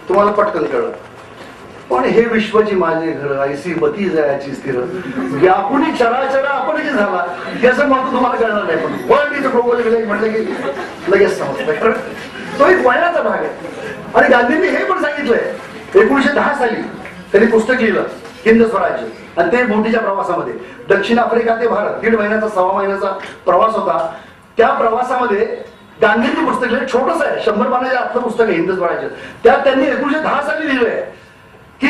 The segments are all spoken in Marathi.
तुम्हाला पटकन कळलं. पण हे विश्वची माझे घर ऐसी बती जायची स्थिर व्यापुनी चराचरा आपण जे झाला याचं महत्व तुम्हाला कळणार नाही. पण वर्ल्ड इज ग्लोबल विलेज म्हटलं की लगेच समजतं. तो एक वळणाचा भाग आहे. आणि गांधींनी हे पण सांगितलंय 1910 साली त्यांनी पुस्तक लिहिलं हिंद स्वराज्य, आणि ते बोटीच्या प्रवासामध्ये दक्षिण आफ्रिका ते भारत 1.5 महिन्याचा 1.25 महिन्याचा प्रवास होता. त्या प्रवासामध्ये गांधींनी पुस्तक लिहिलं, छोटंच आहे, 100 पानाच्या आतलं पुस्तक आहे हिंद स्वराज्य. त्यात त्यांनी 1910 साली लिहिलंय की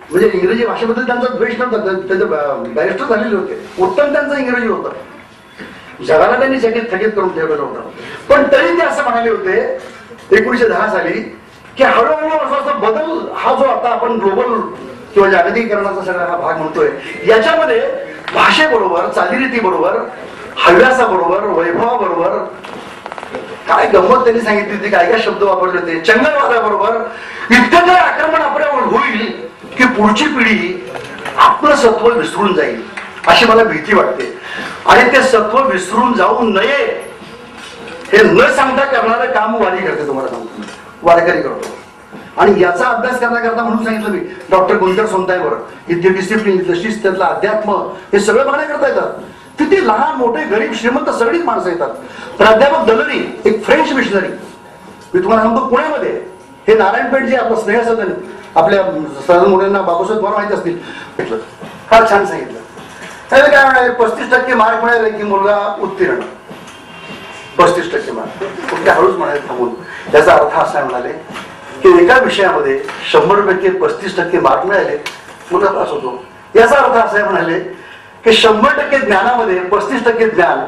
म्हणजे इंग्रजी भाषेबद्दल त्यांचा द्वेष नव्हता, त्यांचे बॅरिस्टर झालेले होते, उत्तम त्यांचं इंग्रजी होतं, जगाला त्यांनी थकीत करून ठेवलेलं होतं. पण तरी ते असं म्हणाले होते 1910 साली की हळूहळू असा बदल हा जो आता आपण ग्लोबल किंवा जागतिकीकरणाचा सगळा हा भाग म्हणतोय, याच्यामध्ये भाषेबरोबर, चालीरीतीबरोबर, हव्यासाबरोबर, वैभवाबरोबर, काय गंमत त्यांनी सांगितली होती, काय काय शब्द वापरले होते, चंगलवादाबरोबर इतकं काय आक्रमण आपल्यावर होईल की पुढची पिढी आपलं सत्व विसरून जाईल अशी मला भीती वाटते. आणि ते सत्व विसरून जाऊ नये हे न सांगता करणारं काम वारी करते. तुम्हाला सांगतो, वारकरी करतो. आणि याचा अभ्यास करता म्हणून सांगितलं मी डॉक्टर गुंजर सोनताईवर, इथे डिसिप्लिन, शिस्त, त्यातलं अध्यात्म, हे सगळं मान्य करता येतात. तिथे लहान मोठे गरीब श्रीमंत सगळीच माणसं येतात. प्राध्यापक दलरी, एक फ्रेंच मिशनरी, मी तुम्हाला सांगतो पुण्यामध्ये, हे नारायणपेठ जे आपलं स्नेहसदन, आपल्या सदन मुलांना बाबासाहेब मला माहिती असतील, फार छान सांगितलं. त्याला काय म्हणाले, 35% मार्क मिळाले की मुलगा उत्तीर्ण. 35% मार्क कुठल्या हळूच म्हणाले थांबून. याचा अर्थ असा म्हणाले की एका विषयामध्ये 100पैकी 35% मार्क मिळाले मुलगा पास होतो. याचा अर्थ असा म्हणाले की 100% ज्ञानामध्ये 35% ज्ञान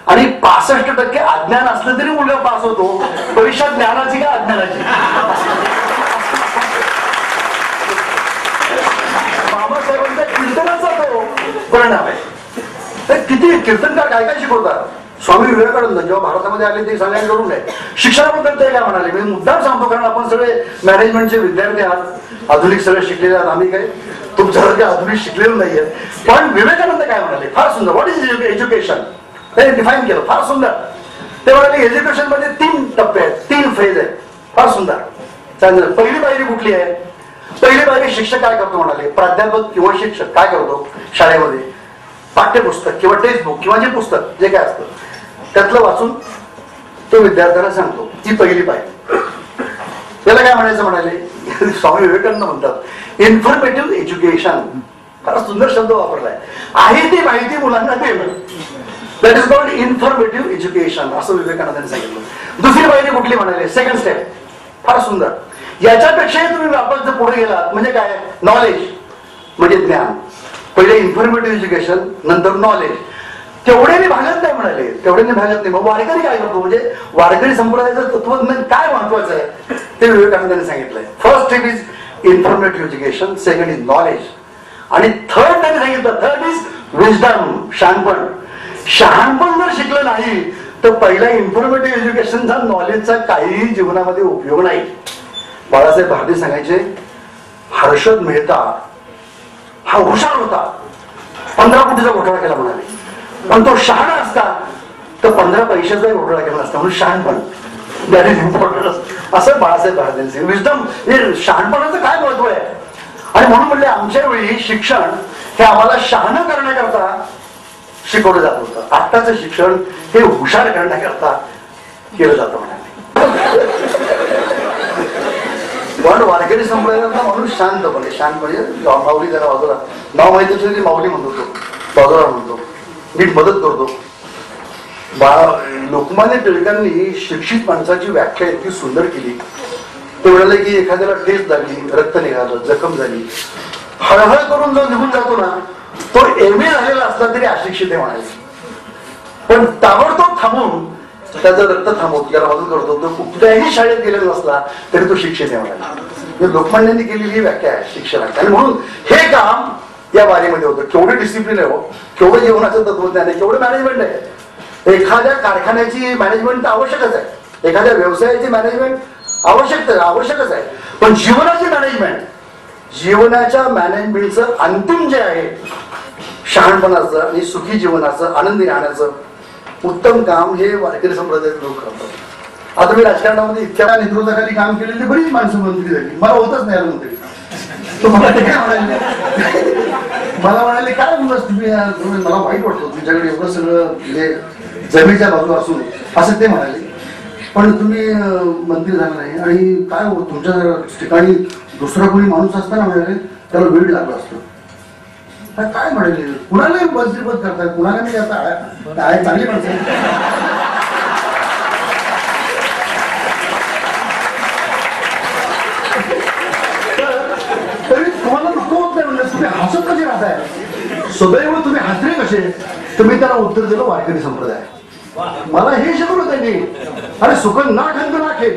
आणि 65% अज्ञान असलं तरी मुलगा पास होतो. परीक्षा ज्ञानाची का अज्ञानाची? बाबासाहेबांच्या कीर्तनाचा तो परिणाम आहे. तर किती कीर्तनकार काय काय शिकवतात. स्वामी विवेकानंद जेव्हा भारतामध्ये आले ते सांगायला करून नाही, शिक्षणाबद्दल ते काय म्हणाले, मी मुद्दाम सांगतो कारण आपण सगळे मॅनेजमेंटचे विद्यार्थी आहात, आधुनिक सगळे शिकलेले आहात, आम्ही काय तुमच्यासारखे आधुनिक शिकलेलं नाहीये. पण विवेकानंद काय म्हणाले, फार सुंदर, व्हॉट इज एज्युकेशन, ते डिफाईन केलं फार सुंदर. ते म्हणाले एज्युकेशन मध्ये 3 टप्पे आहेत, 3 फेज आहेत. फार सुंदर, चांगलं. पहिली पायरी कुठली आहे? पहिली पायरी शिक्षक काय करतो म्हणाले, प्राध्यापक किंवा शिक्षक काय करतो शाळेमध्ये, पाठ्यपुस्तक किंवा टेक्स्टबुक किंवा जे पुस्तक जे काय असतं त्यातलं वाचून तो विद्यार्थ्यांना सांगतो. ही पहिली पायरी. त्याला काय म्हणायचं म्हणाले, स्वामी विवेकानंद म्हणतात इन्फॉर्मेटिव्ह एज्युकेशन. फार सुंदर शब्द वापरलाय. आहे ती माहिती मुलांना देणं, that is called informative education, असं विवेकानंदांनी सांगितलं. दुसरी पायरी कुठली म्हणाले, सेकंड स्टेप. फार सुंदर. याच्यापेक्षाही तुम्ही वापस जर पुढे गेलात म्हणजे काय, नॉलेज म्हणजे ज्ञान. पहिले इन्फॉर्मेटिव्ह एज्युकेशन, नंतर नॉलेज. तेवढ्याने भागत नाही म्हणाले, तेवढ्याने भागत नाही. मग वारकरी काय करतो, म्हणजे वारकरी संप्रदायाचं तत्वज्ञान काय महत्वाचं आहे ते विवेकानंदांनी सांगितलंय. First step is informative education, second is knowledge, आणि थर्ड त्यांनी सांगितलं, थर्ड इज विजडम, शहाणपण. शहाणपण जर शिकलं नाही तर पहिला इन्फॉर्मेटिव्ह एज्युकेशनचा, नॉलेजचा काहीही जीवनामध्ये उपयोग नाही. बाळासाहेब भारती सांगायचे, हर्षद मेहता हा हुशार होता, 15 कोटीचा घोटाळा केला म्हणाले, पण तो शहाणा असता तर 15 पैशाचा घोटाळा केला असता. म्हणून शहाणपण दॅट इज इम्पॉर्टंट, असं बाळासाहेब भारती. विजडम हे शहाणपणाचं काय महत्व आहे. आणि म्हणून म्हणले आमच्या वेळी शिक्षण हे आम्हाला शहाणं करण्याकरता शिकवलं जात होतं, आत्ताचं शिक्षण हे हुशार करण्याकरता केलं जातं म्हणाले. पण वारकरी संप्रदायाचा माणूस शांतपणे, माऊली जरा बाजूला, नाव माहिती असेल की माऊली म्हणतो, तो बाजूला म्हणतो, नीट मदत करतो. लोकमान्य टिळकांनी शिक्षित माणसाची व्याख्या इतकी सुंदर केली. ते म्हणाले की एखाद्याला ठेच लागली, रक्त निघालं, जखम झाली, हळहळ करून जो निघून जातो ना, तो MA झालेला असला तरी अशिक्षित आहे म्हणाले. पण ताबडतोब थांबून त्याचं रक्त थांबवतो, त्याला मदत करतो, तो कुठल्याही शाळेत गेलेला नसला तरी तो शिक्षित आहे म्हणाले. लोकमान्यांनी केलेली ही व्याख्या आहे शिक्षणाची. आणि म्हणून हे काम या वारीमध्ये होतं. केवढे डिसिप्लिन आहे हो, केवढं जीवनाचं तत्वज्ञान आहे, केवढं मॅनेजमेंट आहे. एखाद्या कारखान्याची मॅनेजमेंट तर आवश्यकच आहे, एखाद्या व्यवसायाची मॅनेजमेंट आवश्यकच आहे. पण जीवनाची मॅनेजमेंट, जीवनाच्या मॅनेजमेंटचं अंतिम जे आहे, शहाणपणाचं आणि सुखी जीवनाचं, आनंदी राहण्याचं उत्तम काम हे वारकरी संप्रदायाचे लोक करतात. आता मी राजकारणामध्ये इतक्या नेतृत्वाखाली काम केलेली बरीच माणसं मंत्री झाली, मला होतच नाही मंत्री. तो मला ते काय म्हणाले, मला म्हणाले काय बोललास तुम्ही, मला वाईट वाटतं तुमच्याकडे एवढं सगळं म्हणजे जमीच्या बाजू असून, असं ते म्हणाले. पण तुम्ही मंत्री झाला नाही आणि काय हो तुमच्या ठिकाणी दुसरा कोणी माणूस असताना म्हणाले त्याला वेळ लागला असतो. काय म्हणाले, कुणालाही मंत्रीपद करताय, कुणाला मी आता आहे चांगली माणसं. तरी तुम्हाला नको होत नाही म्हणजे तुम्ही हसत कसे राहताय, सदैव तुम्ही हसरे कसे. तुम्ही त्याला उत्तर दिलं वारकरी संप्रदाय. मला हे शिकवलं त्यांनी, अरे सुकन ना खंत ना खे.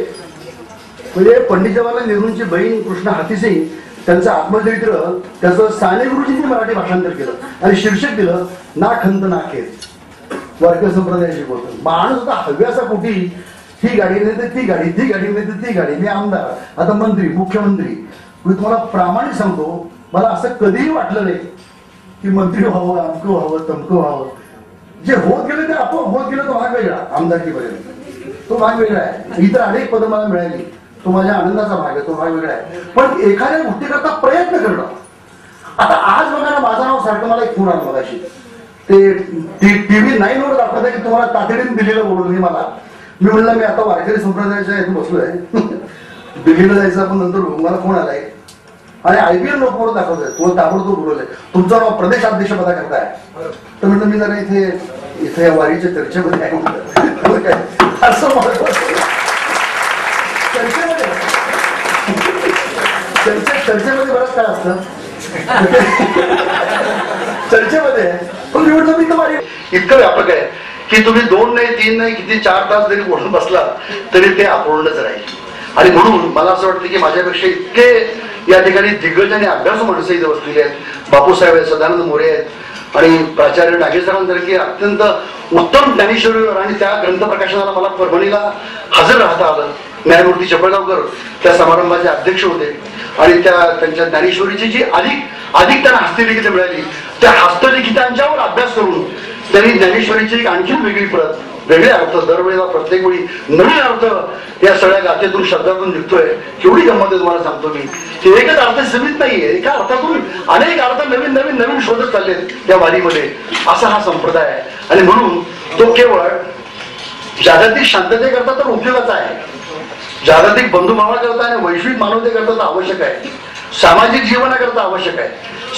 म्हणजे पंडित जवाहरलाल नेहरूंची बहीण कृष्णा हाथीसिंग त्यांचं आत्मचरित्र त्याचं साने गुरुजींनी मराठी भाषांतर केलं आणि शीर्षक दिलं ना खंत ना खेत. वारकरी संप्रदाय शिकवतो. माणूस होता हव्यासा पोटी ही गाडी नेते ती गाडी, ती गाडी नेते ती गाडी, मी आमदार आता मंत्री मुख्यमंत्री. मी तुम्हाला प्रामाणिक सांगतो, मला असं कधीही वाटलं नाही की मंत्री व्हावं, अमकं व्हावं, तमकं व्हावं. जे होत गेले ते आपोआप होत गेलं. तो भाग वेगळा, आमदारकीपर्यंत तो भाग वेगळा आहे. इतर अनेक पदं मला मिळाली, तो माझ्या आनंदाचा भाग आहे, तो भाग वेगळा आहे. पण एखाद्या गोष्टीकरता प्रयत्न करणं. आता आज बघा ना, माझं नाव सारखं मला एक फोन आला मगाशी, ते TV 9 वर दाखवत आहे की तुम्हाला तातडीने दिल्लीला बोलवलं. मला मी म्हणलं मी आता वारकरी संप्रदायाच्या इथे बसलोय, दिल्लीला जायचं आपण नंतर. मला फोन आलाय आणि IBL लोकवर दाखवतोय तुम्हाला ताबडतोब बोलवलंय, तुमचं नाव प्रदेशाध्यक्ष पदा करताय. तर म्हटलं मी जरा इथे या वारीच्या चर्चेमध्ये आहे म्हटलं. असं चर्चेमध्ये बरंच काय असतं चर्चेमध्ये. पण मी म्हटलं मी तर वारी इतकं व्यापक आहे की तुम्ही 2 नाही 3 नाही किती 4 तास जरी बोलून बसला तरी ते अपूर्णच राहील. आणि म्हणून मला असं वाटतं की माझ्यापेक्षा इतके या ठिकाणी दिग्गज आणि अभ्यासू माणसं इथे बसलेली आहेत. बापूसाहेब आहेत, सदानंद मोरे आहेत आणि प्राचार्य नागेशरावांसारखी अत्यंत उत्तम ज्ञानेश्वरीवर आणि त्या ग्रंथ प्रकाशनाला मला परभणीला हजर राहता आलं. न्यायमूर्ती चपळगावकर त्या समारंभाचे अध्यक्ष होते आणि त्यांच्या ज्ञानेश्वरीची जी अधिक त्यांना हस्तलिखितं मिळाली, त्या हस्तलिखितांच्यावर अभ्यास करून त्यांनी ज्ञानेश्वरीची एक आणखी वेगळी प्रत, वेगळे अर्थ, दरवेळेला प्रत्येक वेळी नवीन अर्थ या सगळ्या गाथेतून शब्दातून निघतोय. केवढी गंमत आहे तुम्हाला सांगतो मी की एकच अर्थ सीमित नाहीये, एका अर्थातून अनेक अर्थ नवीन नवीन नवीन शोधत चाललेत या वारीमध्ये. असा हा संप्रदाय आहे आणि म्हणून तो केवळ जागतिक शांततेकरता तर उपयोगाचा आहे, जागतिक बंधुभावाकरता आणि वैश्विक मानवतेकरता तर आवश्यक आहे, सामाजिक जीवनाकरता आवश्यक आहे,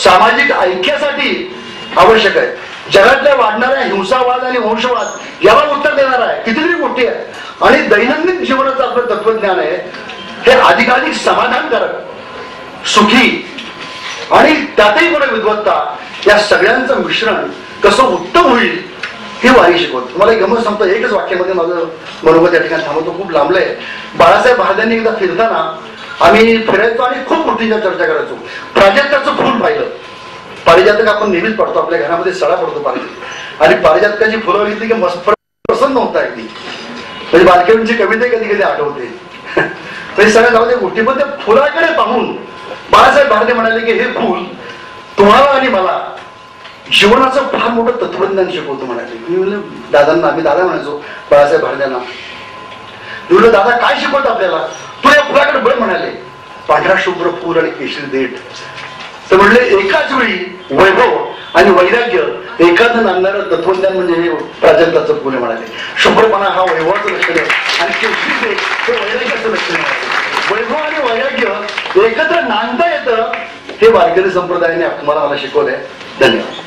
सामाजिक ऐक्यासाठी आवश्यक आहे, जगातल्या वाढणाऱ्या हिंसावाद आणि वंशवाद याला उत्तर देणार आहे. कितीतरी गोष्टी आहेत आणि दैनंदिन जीवनाचं आपलं तत्वज्ञान आहे हे अधिकाधिक समाधानकारक, सुखी आणि त्यातही कोणा विद्वत्ता या सगळ्यांचं मिश्रण कसं उत्तम होईल ही वारी शिकवत. तुम्हाला एक गमत सांगतो, एकच वाक्यामध्ये माझं मनोगत या ठिकाणी थांबवतो, खूप लांबलंय. बाळासाहेब भारद्यांनी एकदा फिरताना आम्ही फिरायचो आणि खूप गोष्टींच्या चर्चा करायचो. प्राजक्ताचं फुल पाहिलं. पारिजातक आपण नेहमीच पडतो, आपल्या घरामध्ये सडा पडतो पारिजात, आणि पारिजातकाची फुलं घेतली की मस्त प्रसन्न होता अगदी. म्हणजे बालकेंची कविता कधी कधी आठवते. म्हणजे सगळ्या गावाच्या गोष्टी, पण त्या फुलाकडे पाहून बाळासाहेब भारदे म्हणाले की हे फुल तुम्हाला आणि मला जीवनाचं फार मोठं तत्वज्ञान शिकवतो म्हणाले. मी म्हणलं दादांना, आम्ही दादा म्हणायचो बाळासाहेब भारद्यांना. मी म्हणलं दादा काय शिकवत आपल्याला, तू या फुलाकडे बळ म्हणाले. पांढरा शुभ्र फुल आणि केशरी देठ. तर म्हणले एकाच वेळी वैभव आणि वैराग्य एखादं नांदणारं तत्वज्ञान म्हणजे हे प्राजक्ताचं फुल म्हणाले. शुभ्रपणा हा वैभवाचं लक्षण आहे आणि केशरी देठ हे वैराग्याचं लक्षण आहे. वैभव आणि वैराग्य एकत्र नांदता येतं हे वारकरी संप्रदायाने तुम्हाला मला शिकवलंय. धन्यवाद.